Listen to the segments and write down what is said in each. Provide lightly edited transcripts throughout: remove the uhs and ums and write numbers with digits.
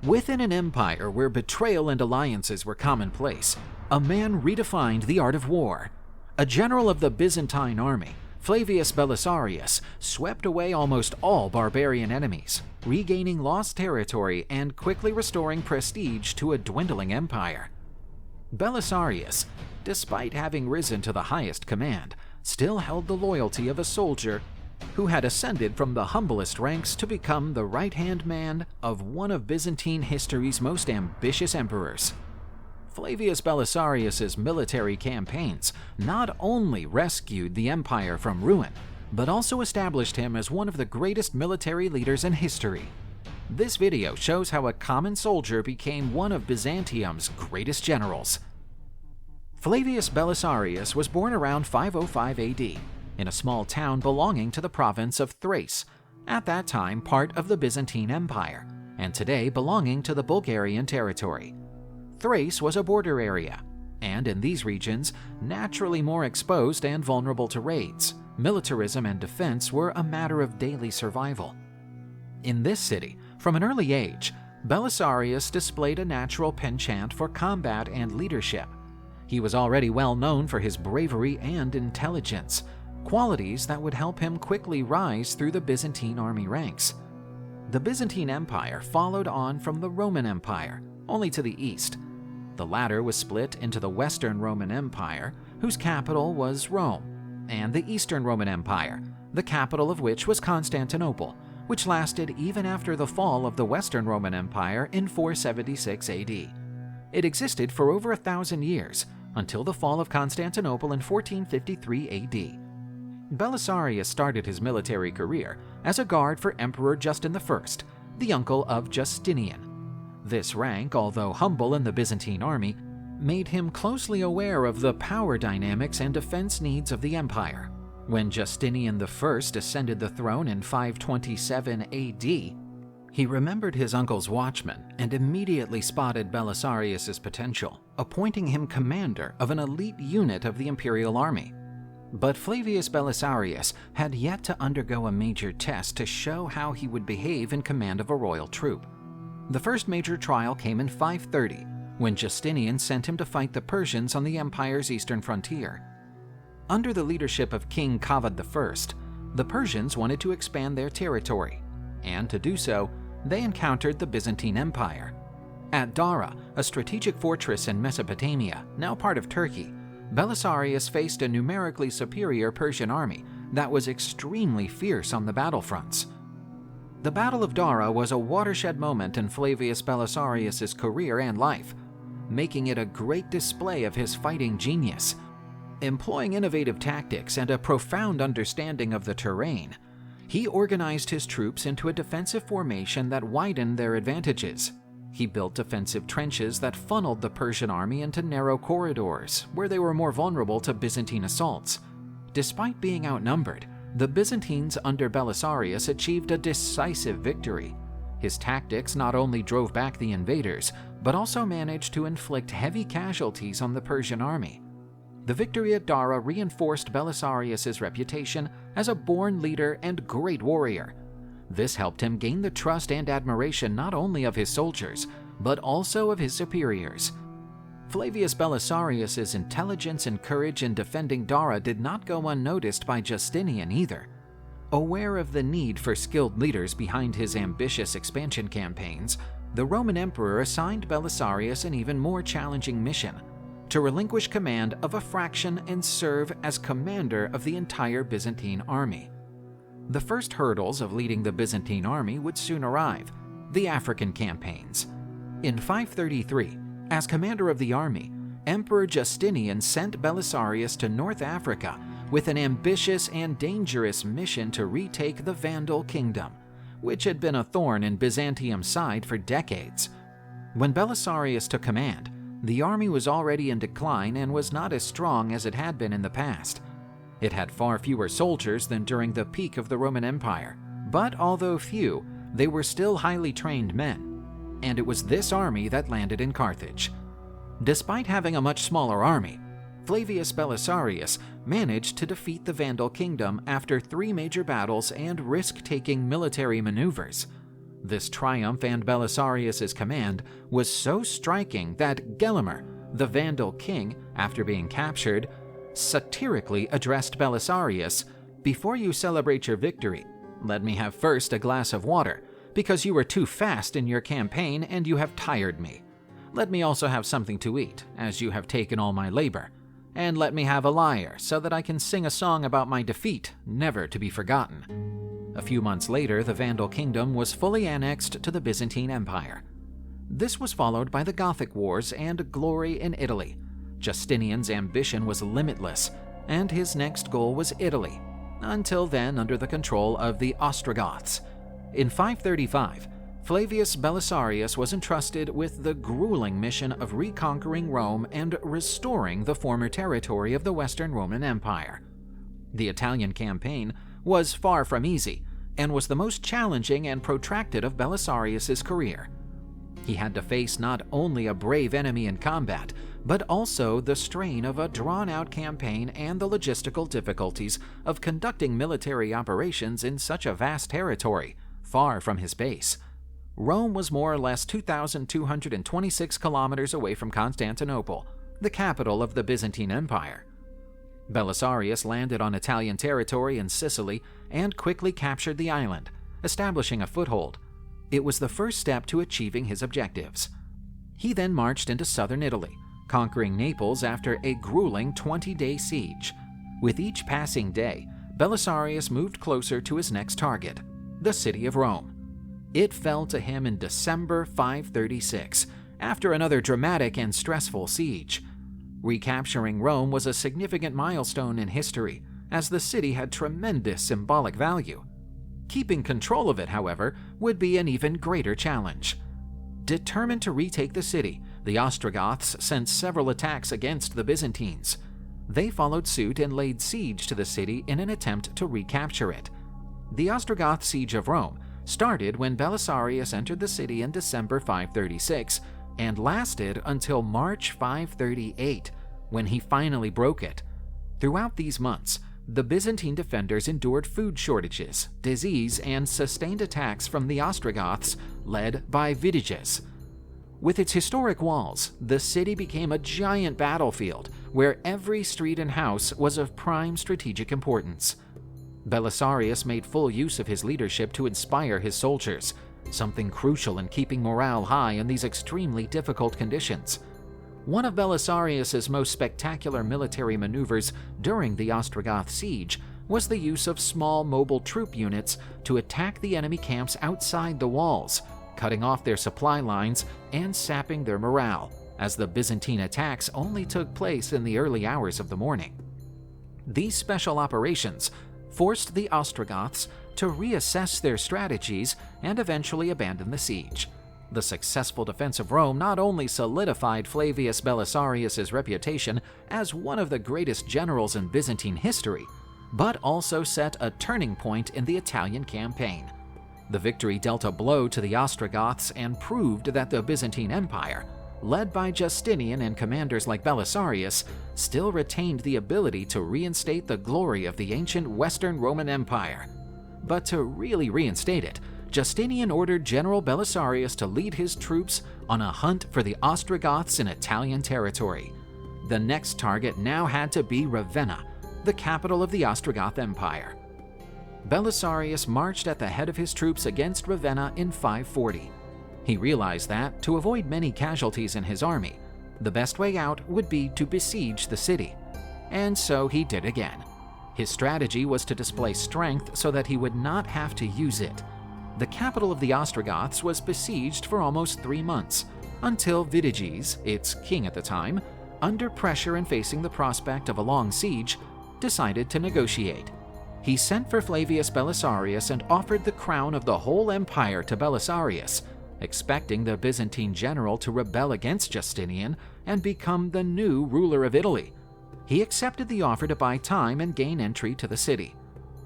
Within an empire where betrayal and alliances were commonplace, a man redefined the art of war. A general of the Byzantine army, Flavius Belisarius, swept away almost all barbarian enemies, regaining lost territory and quickly restoring prestige to a dwindling empire. Belisarius, despite having risen to the highest command, still held the loyalty of a soldier who had ascended from the humblest ranks to become the right-hand man of one of Byzantine history's most ambitious emperors. Flavius Belisarius's military campaigns not only rescued the empire from ruin, but also established him as one of the greatest military leaders in history. This video shows how a common soldier became one of Byzantium's greatest generals. Flavius Belisarius was born around 505 AD in a small town belonging to the province of Thrace, at that time part of the Byzantine Empire, and today belonging to the Bulgarian territory. Thrace was a border area, and in these regions, naturally more exposed and vulnerable to raids. Militarism and defense were a matter of daily survival. In this city, from an early age, Belisarius displayed a natural penchant for combat and leadership. He was already well known for his bravery and intelligence, qualities that would help him quickly rise through the Byzantine army ranks. The Byzantine Empire followed on from the Roman Empire, only to the east. The latter was split into the Western Roman Empire, whose capital was Rome, and the Eastern Roman Empire, the capital of which was Constantinople, which lasted even after the fall of the Western Roman Empire in 476 AD. It existed for over 1,000 years, until the fall of Constantinople in 1453 AD. Belisarius started his military career as a guard for Emperor Justin I, the uncle of Justinian. This rank, although humble in the Byzantine army, made him closely aware of the power dynamics and defense needs of the empire. When Justinian I ascended the throne in 527 AD, he remembered his uncle's watchman and immediately spotted Belisarius's potential, appointing him commander of an elite unit of the imperial army. But Flavius Belisarius had yet to undergo a major test to show how he would behave in command of a royal troop. The first major trial came in 530, when Justinian sent him to fight the Persians on the empire's eastern frontier. Under the leadership of King Kavad I, the Persians wanted to expand their territory, and to do so, they encountered the Byzantine Empire. At Dara, a strategic fortress in Mesopotamia, now part of Turkey, Belisarius faced a numerically superior Persian army that was extremely fierce on the battlefronts. The Battle of Dara was a watershed moment in Flavius Belisarius's career and life, making it a great display of his fighting genius. Employing innovative tactics and a profound understanding of the terrain, he organized his troops into a defensive formation that widened their advantages. He built defensive trenches that funneled the Persian army into narrow corridors, where they were more vulnerable to Byzantine assaults. Despite being outnumbered, the Byzantines under Belisarius achieved a decisive victory. His tactics not only drove back the invaders, but also managed to inflict heavy casualties on the Persian army. The victory at Dara reinforced Belisarius's reputation as a born leader and great warrior. This helped him gain the trust and admiration not only of his soldiers, but also of his superiors. Flavius Belisarius's intelligence and courage in defending Dara did not go unnoticed by Justinian either. Aware of the need for skilled leaders behind his ambitious expansion campaigns, the Roman emperor assigned Belisarius an even more challenging mission: to relinquish command of a fraction and serve as commander of the entire Byzantine army. The first hurdles of leading the Byzantine army would soon arrive: the African campaigns. In 533, as commander of the army, Emperor Justinian sent Belisarius to North Africa with an ambitious and dangerous mission to retake the Vandal kingdom, which had been a thorn in Byzantium's side for decades. When Belisarius took command, the army was already in decline and was not as strong as it had been in the past. It had far fewer soldiers than during the peak of the Roman Empire, but although few, they were still highly trained men. And it was this army that landed in Carthage. Despite having a much smaller army, Flavius Belisarius managed to defeat the Vandal kingdom after 3 major battles and risk-taking military maneuvers. This triumph and Belisarius's command was so striking that Gelimer, the Vandal king, after being captured, satirically addressed Belisarius, "Before you celebrate your victory, let me have first a glass of water, because you were too fast in your campaign and you have tired me. Let me also have something to eat, as you have taken all my labor. And let me have a lyre, so that I can sing a song about my defeat, never to be forgotten." A few months later, the Vandal kingdom was fully annexed to the Byzantine Empire. This was followed by the Gothic Wars and glory in Italy. Justinian's ambition was limitless, and his next goal was Italy, until then under the control of the Ostrogoths. In 535, Flavius Belisarius was entrusted with the grueling mission of reconquering Rome and restoring the former territory of the Western Roman Empire. The Italian campaign was far from easy, and was the most challenging and protracted of Belisarius's career. He had to face not only a brave enemy in combat, but also the strain of a drawn-out campaign and the logistical difficulties of conducting military operations in such a vast territory, far from his base. Rome was more or less 2,226 kilometers away from Constantinople, the capital of the Byzantine Empire. Belisarius landed on Italian territory in Sicily and quickly captured the island, establishing a foothold. It was the first step to achieving his objectives. He then marched into southern Italy, conquering Naples after a grueling 20-day siege. With each passing day, Belisarius moved closer to his next target, the city of Rome. It fell to him in December 536, after another dramatic and stressful siege. Recapturing Rome was a significant milestone in history, as the city had tremendous symbolic value. Keeping control of it, however, would be an even greater challenge. Determined to retake the city, the Ostrogoths sent several attacks against the Byzantines. They followed suit and laid siege to the city in an attempt to recapture it. The Ostrogoth siege of Rome started when Belisarius entered the city in December 536 and lasted until March 538, when he finally broke it. Throughout these months, the Byzantine defenders endured food shortages, disease, and sustained attacks from the Ostrogoths, led by Vitiges. With its historic walls, the city became a giant battlefield where every street and house was of prime strategic importance. Belisarius made full use of his leadership to inspire his soldiers, something crucial in keeping morale high in these extremely difficult conditions. One of Belisarius's most spectacular military maneuvers during the Ostrogoth siege was the use of small mobile troop units to attack the enemy camps outside the walls, cutting off their supply lines and sapping their morale, as the Byzantine attacks only took place in the early hours of the morning. These special operations forced the Ostrogoths to reassess their strategies and eventually abandon the siege. The successful defense of Rome not only solidified Flavius Belisarius's reputation as one of the greatest generals in Byzantine history, but also set a turning point in the Italian campaign. The victory dealt a blow to the Ostrogoths and proved that the Byzantine Empire, led by Justinian and commanders like Belisarius, still retained the ability to reinstate the glory of the ancient Western Roman Empire. But to really reinstate it, Justinian ordered General Belisarius to lead his troops on a hunt for the Ostrogoths in Italian territory. The next target now had to be Ravenna, the capital of the Ostrogoth Empire. Belisarius marched at the head of his troops against Ravenna in 540. He realized that, to avoid many casualties in his army, the best way out would be to besiege the city. And so he did again. His strategy was to display strength so that he would not have to use it. The capital of the Ostrogoths was besieged for almost 3 months, until Vitiges, its king at the time, under pressure and facing the prospect of a long siege, decided to negotiate. He sent for Flavius Belisarius and offered the crown of the whole empire to Belisarius, expecting the Byzantine general to rebel against Justinian and become the new ruler of Italy. He accepted the offer to buy time and gain entry to the city.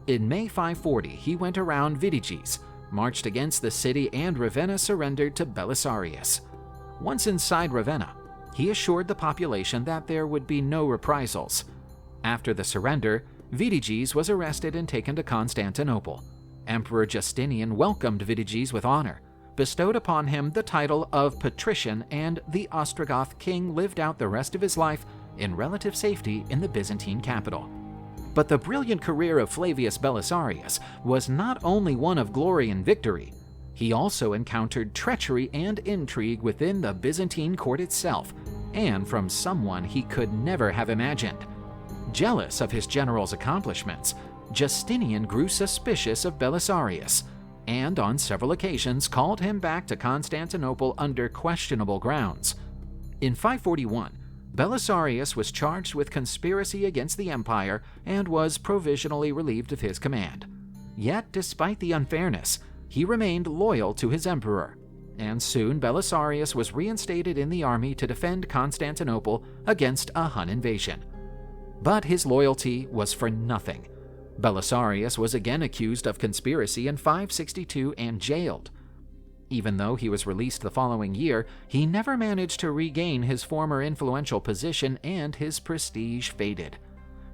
In May 540, he went around Vitiges, marched against the city, and Ravenna surrendered to Belisarius. Once inside Ravenna, he assured the population that there would be no reprisals. After the surrender, Vitiges was arrested and taken to Constantinople. Emperor Justinian welcomed Vitiges with honor, bestowed upon him the title of patrician, and the Ostrogoth king lived out the rest of his life in relative safety in the Byzantine capital. But the brilliant career of Flavius Belisarius was not only one of glory and victory. He also encountered treachery and intrigue within the Byzantine court itself, and from someone he could never have imagined. Jealous of his general's accomplishments, Justinian grew suspicious of Belisarius, and on several occasions called him back to Constantinople under questionable grounds. In 541, Belisarius was charged with conspiracy against the empire and was provisionally relieved of his command. Yet, despite the unfairness, he remained loyal to his emperor, and soon Belisarius was reinstated in the army to defend Constantinople against a Hun invasion. But his loyalty was for nothing. Belisarius was again accused of conspiracy in 562 and jailed. Even though he was released the following year, he never managed to regain his former influential position, and his prestige faded.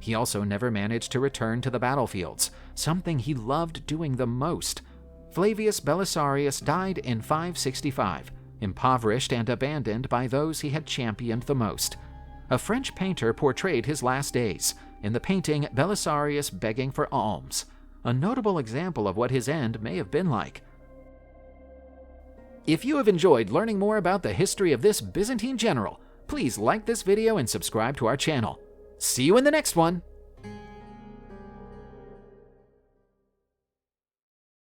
He also never managed to return to the battlefields, something he loved doing the most. Flavius Belisarius died in 565, impoverished and abandoned by those he had championed the most. A French painter portrayed his last days in the painting Belisarius Begging for Alms, a notable example of what his end may have been like. If you have enjoyed learning more about the history of this Byzantine general, please like this video and subscribe to our channel. See you in the next one!